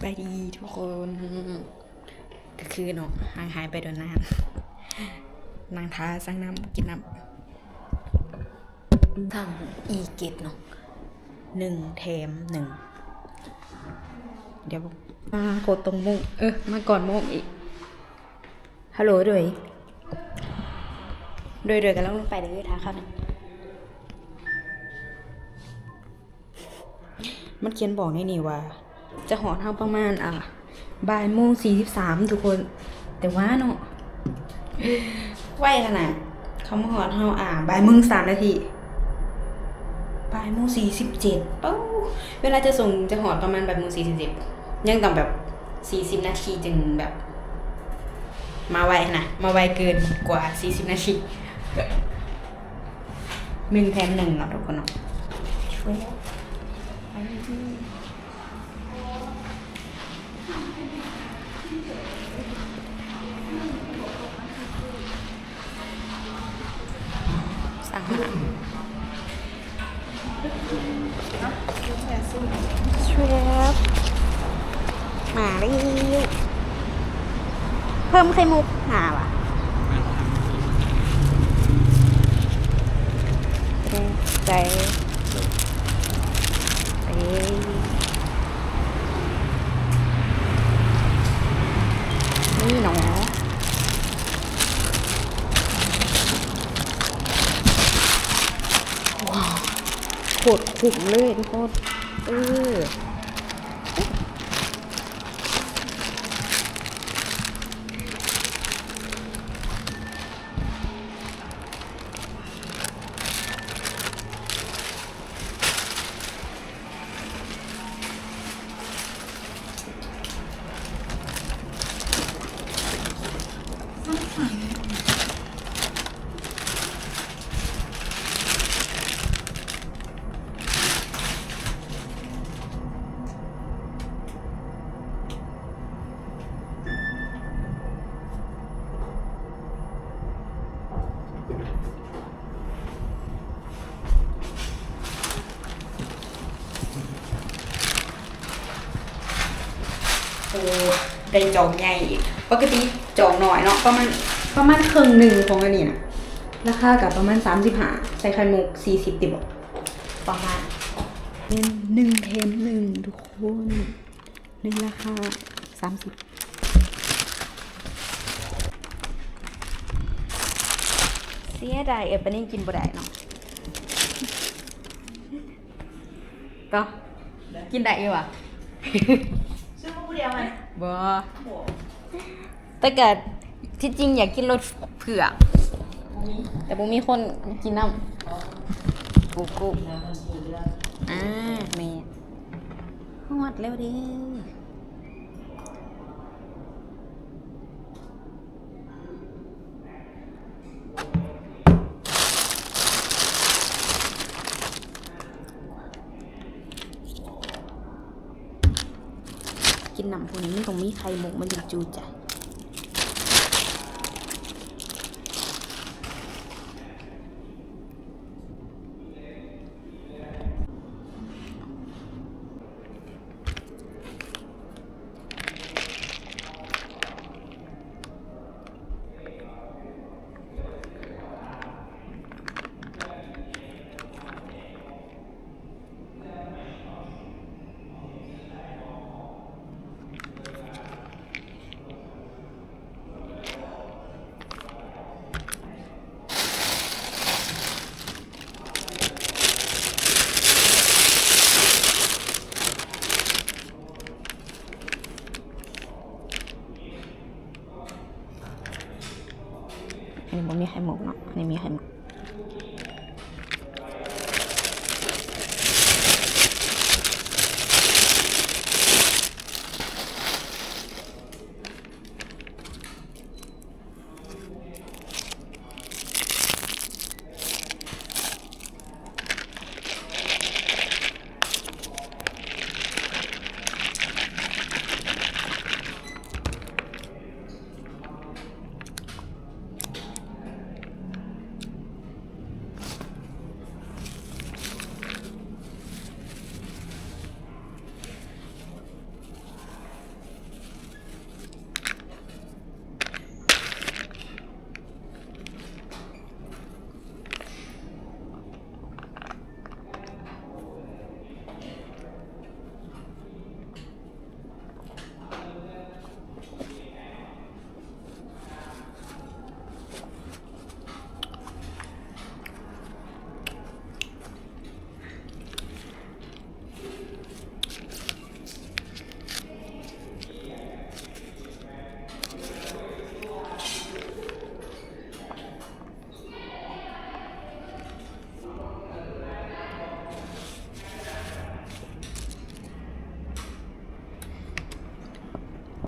ไปดีทุกคนก็คือเนาะห่างหายไปโดนนานนางท้าสั่งน้ำกินน้ำสั่งอีเกตเนาะ1 แถม 1เดี๋ยวมาโคตรตรงมุกมาก่อนมุกอีกฮัลโหลด้วยกันแล้วลงไปเลยท้าเข้าหนึ่งมันเขียนบอกในนี่ว่าจะหอเท่าประมาณ13:43ทุกคนแต่ว่าเนาะไหวขนาดเขามาหอเท่า13:0313:47ปุ๊บเวลาจะส่งจะหอประมาณ13:47ยังต้องแบบ40 นาทีจึงแบบมาไวนะมาไวเกินกว่า40 นาที1 แถม 1เนาะทุกคนเนาะช่วยสั่งมาช่วยมาดิเพิ่มไข่มุกว่ะใจนี่หนอว้าวโคตรคุ้มเลยทุกคนได้จองใหญ่อีกปกติจองหน่อยเนาะประมาณครึ่งหนึ่งของอันนี้นะราคากับประมาณ35ใส่ไข่มุก40ติบประมาณเป็น1 แถม 1ทุกคน1ราคา30เสียดายปะนี่กินบ่ได้เนาะก็กินได้อยู่อ่ะซื้อมาผู้เดียวไหมบ่แต่เกิดที่จริงอยากกินรสเผือกแต่บ่มีคนกินน้ำกูแม่ฮอดแล้วดิกินน้ำพวกนี้มันต้องมีไข่มุกมันถึงจูใจอันนี้บ่มีไข่มุกเนาะอันนี้มีไข่มุก